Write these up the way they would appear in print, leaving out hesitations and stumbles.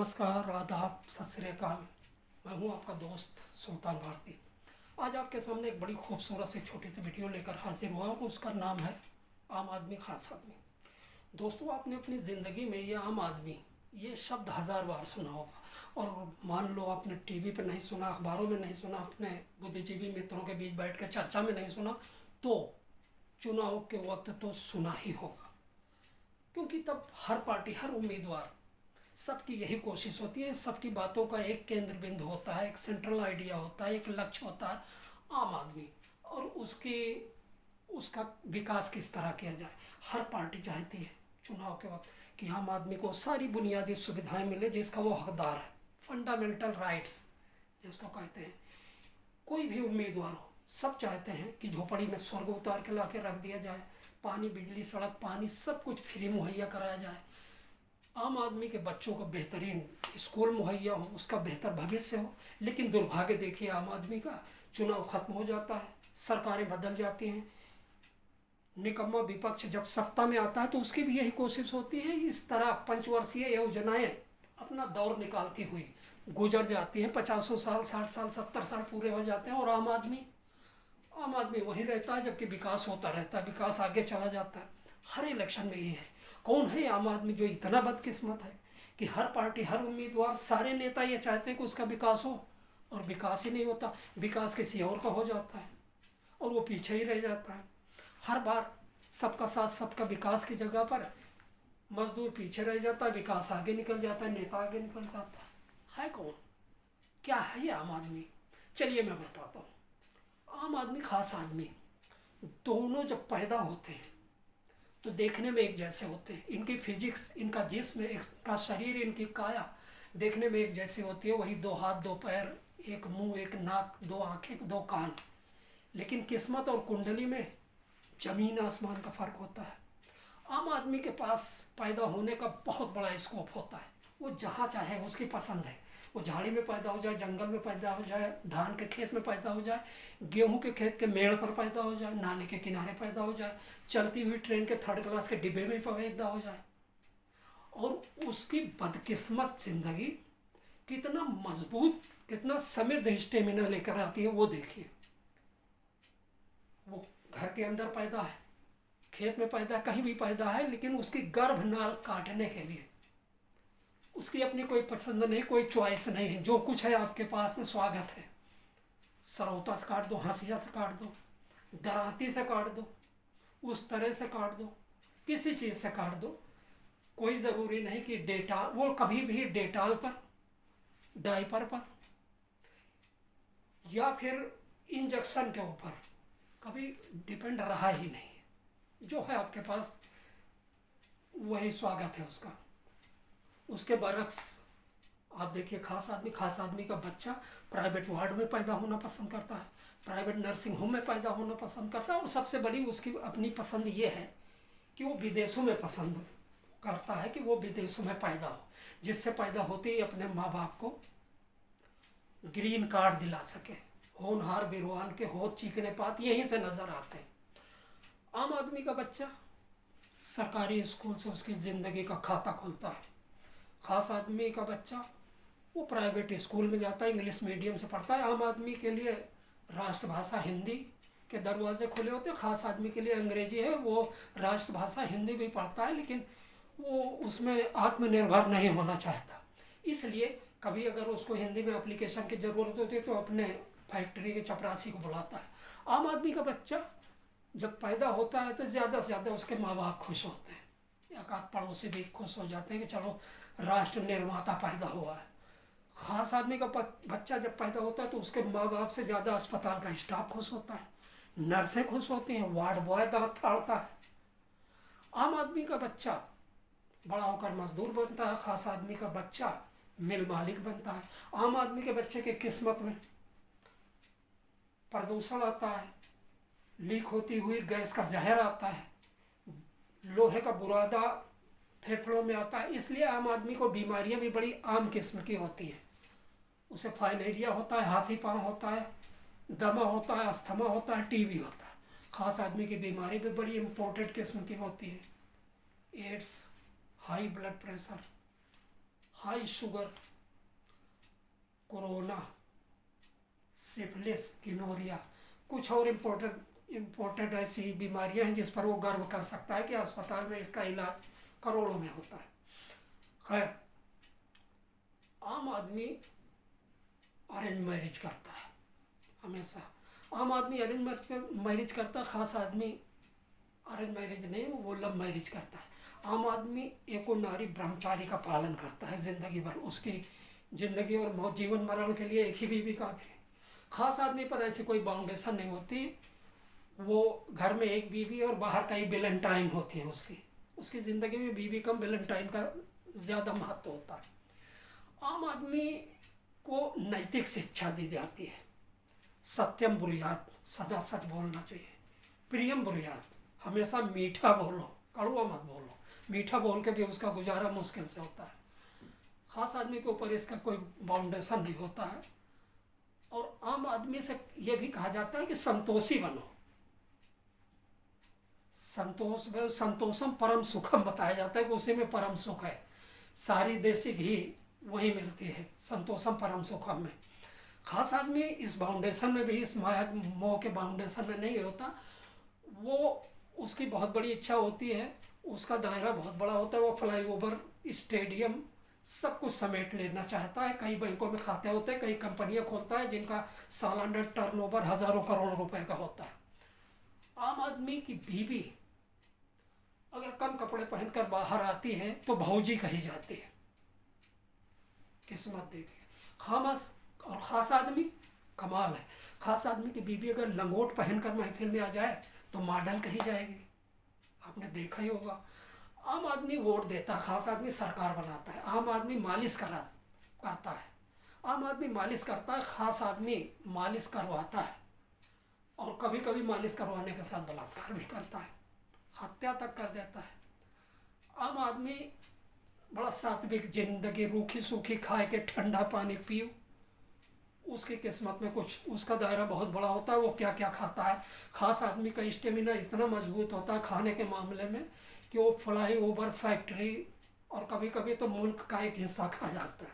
नमस्कार, आदाब, सत श्री अकाल। मैं हूं आपका दोस्त सुल्तान भारती। आज आपके सामने एक बड़ी खूबसूरत सी छोटी सी वीडियो लेकर हाजिर हुआ हूं। उसका नाम है आम आदमी खास आदमी। दोस्तों, आपने अपनी ज़िंदगी में ये आम आदमी ये शब्द हज़ार बार सुना होगा, और मान लो आपने टीवी पर नहीं सुना, अखबारों में नहीं सुना, अपने बुद्धिजीवी मित्रों के बीच बैठ कर चर्चा में नहीं सुना, तो चुनाव के वक्त तो सुना ही होगा। क्योंकि तब हर पार्टी, हर उम्मीदवार, सबकी यही कोशिश होती है, सबकी बातों का एक केंद्र बिंदु होता है, एक सेंट्रल आइडिया होता है, एक लक्ष्य होता है, आम आदमी, और उसका विकास किस तरह किया जाए। हर पार्टी चाहती है चुनाव के वक्त कि आम आदमी को सारी बुनियादी सुविधाएं मिले जिसका वो हकदार है, फंडामेंटल राइट्स जिसको कहते हैं। कोई भी उम्मीदवार हो, सब चाहते हैं कि झोपड़ी में स्वर्ग उतार के ला के रख दिया जाए, पानी, बिजली, सड़क, पानी सब कुछ फ्री मुहैया कराया जाए, आम आदमी के बच्चों को बेहतरीन स्कूल मुहैया हो, उसका बेहतर भविष्य हो। लेकिन दुर्भाग्य देखिए, आम आदमी का चुनाव खत्म हो जाता है, सरकारें बदल जाती हैं, निकम्मा विपक्ष जब सत्ता में आता है तो उसकी भी यही कोशिश होती है। इस तरह पंचवर्षीय योजनाएं अपना दौर निकालती हुई गुजर जाती हैं। 50 साल, 60 साल, 70 साल पूरे हो जाते हैं, और आम आदमी वहीं रहता है, जबकि विकास होता रहता है, विकास आगे चला जाता है। हर इलेक्शन में ये है। कौन है आम आदमी जो इतना बदकिस्मत है कि हर पार्टी, हर उम्मीदवार, सारे नेता ये चाहते हैं कि उसका विकास हो, और विकास ही नहीं होता, विकास किसी और का हो जाता है और वो पीछे ही रह जाता है। हर बार सबका साथ, सबका विकास की जगह पर मजदूर पीछे रह जाता है, विकास आगे निकल जाता है, नेता आगे निकल जाता है कौन? क्या है ये आम आदमी? चलिए मैं बताता हूँ। आम आदमी, खास आदमी, दोनों जब पैदा होते हैं तो देखने में एक जैसे होते हैं। इनकी फिजिक्स, इनका जिस्म, इनका शरीर, इनकी काया देखने में एक जैसी होती है। वही 2 हाथ, 2 पैर, एक मुंह, एक नाक, 2 आंखें, 2 कान। लेकिन किस्मत और कुंडली में जमीन आसमान का फर्क होता है। आम आदमी के पास पैदा होने का बहुत बड़ा स्कोप होता है। वो जहाँ चाहे, उसकी पसंद है, वो झाड़ी में पैदा हो जाए, जंगल में पैदा हो जाए, धान के खेत में पैदा हो जाए, गेहूं के खेत के मेड़ पर पैदा हो जाए, नाले के किनारे पैदा हो जाए, चलती हुई ट्रेन के 3rd क्लास के डिब्बे में पैदा हो जाए। और उसकी बदकिस्मत जिंदगी कितना मजबूत, कितना समृद्ध स्टेमिना लेकर आती है, वो देखिए। वो घर के अंदर पैदा है, खेत में पैदा, कहीं भी पैदा है, लेकिन उसकी गर्भनाल काटने के लिए उसकी अपनी कोई पसंद नहीं, कोई चॉइस नहीं है। जो कुछ है आपके पास में स्वागत है। सरौता से काट दो, हंसिया से काट दो, दरांती से काट दो, उस तरह से काट दो, किसी चीज़ से काट दो। कोई ज़रूरी नहीं कि डेटाल, वो कभी भी डेटाल पर, डायपर पर या फिर इंजेक्शन के ऊपर कभी डिपेंड रहा ही नहीं। जो है आपके पास वही स्वागत है उसका। उसके बरक्स आप देखिए, खास आदमी का बच्चा प्राइवेट वार्ड में पैदा होना पसंद करता है, प्राइवेट नर्सिंग होम में पैदा होना पसंद करता है, और सबसे बड़ी उसकी अपनी पसंद ये है कि वो विदेशों में पसंद करता है कि वो विदेशों में पैदा हो, जिससे पैदा होते ही अपने माँ बाप को ग्रीन कार्ड दिला सके। होनहार बिरवान के होठ चीकने पात यहीं से नजर आते हैं। आम आदमी का बच्चा सरकारी स्कूल से उसकी ज़िंदगी का खाता खुलता है। खास आदमी का बच्चा वो प्राइवेट स्कूल में जाता है, इंग्लिश मीडियम से पढ़ता है। आम आदमी के लिए राष्ट्रभाषा हिंदी के दरवाजे खुले होते हैं, खास आदमी के लिए अंग्रेजी है, वो राष्ट्रभाषा हिंदी भी पढ़ता है, लेकिन वो उसमें आत्मनिर्भर नहीं होना चाहता। इसलिए कभी अगर उसको हिंदी में एप्लीकेशन की ज़रूरत होती है तो अपने फैक्ट्री के चपरासी को बुलाता है। आम आदमी का बच्चा जब पैदा होता है तो ज़्यादा से ज़्यादा उसके माँ बाप खुश होते हैं, एक आध पड़ोसी भी खुश हो जाते हैं कि चलो राष्ट्र निर्माता पैदा हुआ है। खास आदमी का बच्चा जब पैदा होता है तो उसके माँ बाप से ज़्यादा अस्पताल का स्टाफ खुश होता है, नर्सें खुश होती हैं, वार्ड बॉय दांत फाड़ता है। आम आदमी का बच्चा बड़ा होकर मजदूर बनता है, खास आदमी का बच्चा मिल मालिक बनता है। आम आदमी के बच्चे की किस्मत में प्रदूषण आता है, लीक होती हुई गैस का जहर आता है, लोहे का बुरादा फेफड़ों में आता है। इसलिए आम आदमी को बीमारियां भी बड़ी आम किस्म की होती हैं। उसे फाइलेरिया होता है, हाथी पांव होता है, दमा होता है, अस्थमा होता है, टीबी होता है। खास आदमी की बीमारी भी बड़ी इम्पोर्टेंट किस्म की होती है, AIDS, high blood pressure, high sugar, corona, syphilis, gonorrhoea, कुछ और इम्पोर्टेंट ऐसी बीमारियां हैं जिस पर वो गर्व कर सकता है कि अस्पताल में इसका इलाज करोड़ों में होता है। खैर, आम आदमी अरेंज मैरिज करता है हमेशा। आम आदमी अरेंज मैरिज करता है, ख़ास आदमी अरेंज मैरिज नहीं, वो लव मैरिज करता है। आम आदमी एको नारी ब्रह्मचारी का पालन करता है ज़िंदगी भर। उसकी ज़िंदगी और मौत, जीवन मरण के लिए एक ही बीवी काफ़ी है। ख़ास आदमी पर ऐसी कोई बाउंडेशन नहीं होती। वो घर में एक बीवी और बाहर कई वेलेंटाइन होती हैं उसकी ज़िंदगी में बीवी कम, वेलेंटाइन का ज़्यादा महत्व होता है। आम आदमी को नैतिक शिक्षा दी जाती है। सत्यम ब्रूयात, सदा सच बोलना चाहिए। प्रियम ब्रूयात, हमेशा मीठा बोलो, कड़वा मत बोलो। मीठा बोल के भी उसका गुजारा मुश्किल से होता है। ख़ास आदमी के ऊपर इसका कोई बाउंडेशन नहीं होता है। और आम आदमी से ये भी कहा जाता है कि संतोषी बनो। संतोषम परम सुखम बताया जाता है कि उसी में परम सुख है। सारी देसी घी वही मिलती है संतोषम परम सुखम में। ख़ास आदमी इस बाउंडेशन में भी, इस माया मोह के बाउंडेशन में नहीं होता। वो उसकी बहुत बड़ी इच्छा होती है, उसका दायरा बहुत बड़ा होता है। वो फ्लाईओवर, स्टेडियम, सब कुछ समेट लेना चाहता है। कई बैंकों में खाते होते हैं, कई कंपनियां खोलता है जिनका सालाना टर्नओवर हज़ारों करोड़ रुपए का होता है। आम आदमी की बीवी अगर कम कपड़े पहनकर बाहर आती है तो भौजी कही जाती है। किस्मत देखिए। और ख़ास आदमी कमाल है। ख़ास आदमी की बीवी अगर लंगोट पहनकर महफिल में आ जाए तो मॉडल कही जाएगी। आपने देखा ही होगा। आम आदमी वोट देता है, ख़ास आदमी सरकार बनाता है। आम आदमी मालिश करता है। आम आदमी मालिश करता है, ख़ास आदमी मालिश करवाता है। और कभी कभी मालिश करवाने के साथ बलात्कार भी करता है, हत्या तक कर देता है। आम आदमी बड़ा सात्विक जिंदगी, रूखी सूखी खाए के ठंडा पानी पियो। उसकी किस्मत में कुछ, उसका दायरा बहुत बड़ा होता है। वो क्या क्या खाता है। ख़ास आदमी का स्टेमिना इतना मजबूत होता है खाने के मामले में कि वो फ्लाई ओवर, फैक्ट्री और कभी कभी तो मुल्क का एक हिस्सा खा जाता है।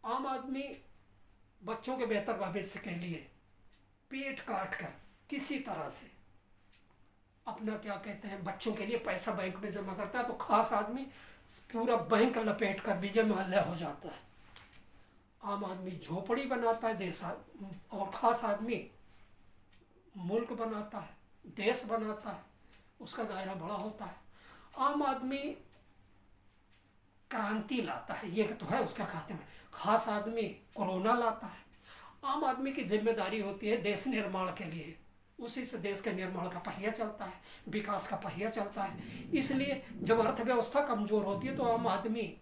आम आदमी बच्चों के बेहतर भविष्य के लिए पेट काट कर किसी तरह से अपना, क्या कहते हैं, बच्चों के लिए पैसा बैंक में जमा करता है। तो ख़ास आदमी पूरा बैंक लपेट कर विजय माल्या हो जाता है। आम आदमी झोपड़ी बनाता है और ख़ास आदमी मुल्क बनाता है, देश बनाता है। उसका दायरा बड़ा होता है। आम आदमी क्रांति लाता है, ये तो है उसका खाते में। ख़ास आदमी कोरोना लाता है। आम आदमी की जिम्मेदारी होती है देश निर्माण के लिए। उसी से देश के निर्माण का पहिया चलता है, विकास का पहिया चलता है। इसलिए जब अर्थव्यवस्था कमज़ोर होती है तो आम आदमी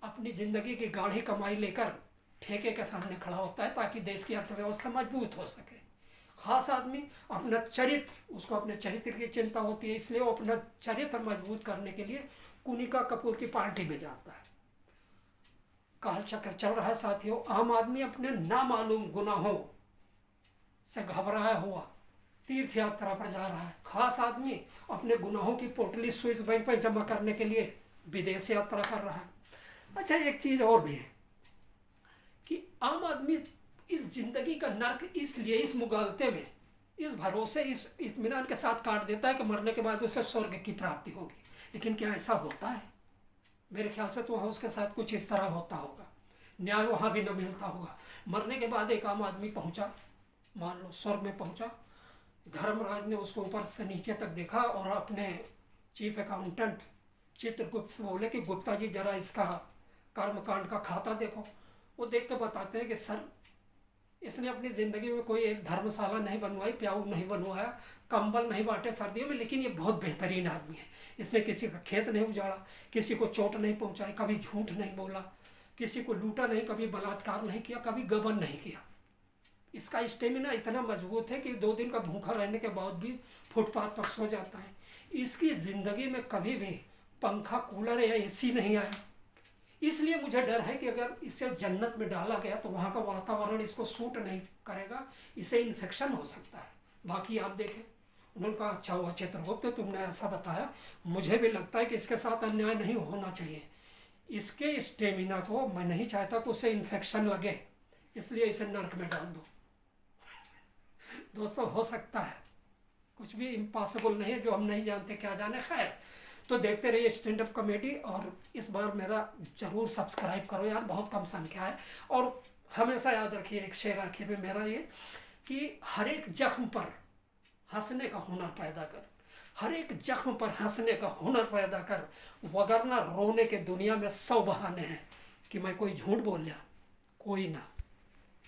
अपनी ज़िंदगी की गाढ़ी कमाई लेकर ठेके के सामने खड़ा होता है ताकि देश की अर्थव्यवस्था मजबूत हो सके। ख़ास आदमी अपना चरित्र, उसको अपने चरित्र की चिंता होती है, इसलिए वो अपना चरित्र मजबूत करने के लिए कुनिका कपूर की पार्टी में जाता है। काल चक्र चल रहा है साथियों। आम आदमी अपने नामालूम गुनाहों से घबराया हुआ तीर्थ यात्रा पर जा रहा है। ख़ास आदमी अपने गुनाहों की पोटली स्विस बैंक में जमा करने के लिए विदेश यात्रा कर रहा है। अच्छा, एक चीज़ और भी है कि आम आदमी इस जिंदगी का नर्क इसलिए, इस मुगालते में, इस भरोसे, इस इत्मीनान के साथ काट देता है कि मरने के बाद उसे स्वर्ग की प्राप्ति होगी। लेकिन क्या ऐसा होता है? मेरे ख्याल से तो वहाँ उसके साथ कुछ इस तरह होता होगा। न्याय वहाँ भी न मिलता होगा। मरने के बाद एक आम आदमी पहुँचा, मान लो स्वर्ग में पहुँचा। धर्मराज ने उसको ऊपर से नीचे तक देखा और अपने चीफ अकाउंटेंट चित्रगुप्त से बोले कि गुप्ता जी जरा इसका कर्मकांड का खाता देखो। वो देख के बताते हैं कि सर, इसने अपनी ज़िंदगी में कोई एक धर्मशाला नहीं बनवाई, प्याऊ नहीं बनवाया, कंबल नहीं बांटे सर्दियों में, लेकिन ये बहुत बेहतरीन आदमी है। इसने किसी का खेत नहीं उजाड़ा, किसी को चोट नहीं पहुंचाई, कभी झूठ नहीं बोला, किसी को लूटा नहीं, कभी बलात्कार नहीं किया, कभी गबन नहीं किया। इसका स्टेमिना इतना मजबूत है कि 2 दिन का भूखा रहने के बाद भी फुटपाथ पर सो जाता है। इसकी ज़िंदगी में कभी भी पंखा, कूलर या एसी नहीं आया। इसलिए मुझे डर है कि अगर इसे जन्नत में डाला गया तो वहाँ का वातावरण इसको सूट नहीं करेगा, इसे इन्फेक्शन हो सकता है। बाकी आप देखें, उन्होंने कहा अच्छा हुआ चित्रगुप्त तुमने ऐसा बताया, मुझे भी लगता है कि इसके साथ अन्याय नहीं होना चाहिए। इसके स्टेमिना को मैं नहीं चाहता कि उसे इन्फेक्शन लगे, इसलिए इसे नर्क में डाल दो। दोस्तों हो सकता है, कुछ भी इम्पॉसिबल नहीं है, जो हम नहीं जानते क्या जाने। खैर, तो देखते रहिए स्टैंड अप कॉमेडी, और इस बार मेरा ज़रूर सब्सक्राइब करो यार, बहुत कम संख्या है। और हमेशा याद रखिए, एक शेर आखिर में मेरा ये, कि हर एक जख्म पर हंसने का हुनर पैदा कर, हर एक जख्म पर हंसने का हुनर पैदा कर, वगरना रोने के दुनिया में 100 बहाने हैं कि मैं कोई झूठ बोल लिया, कोई ना।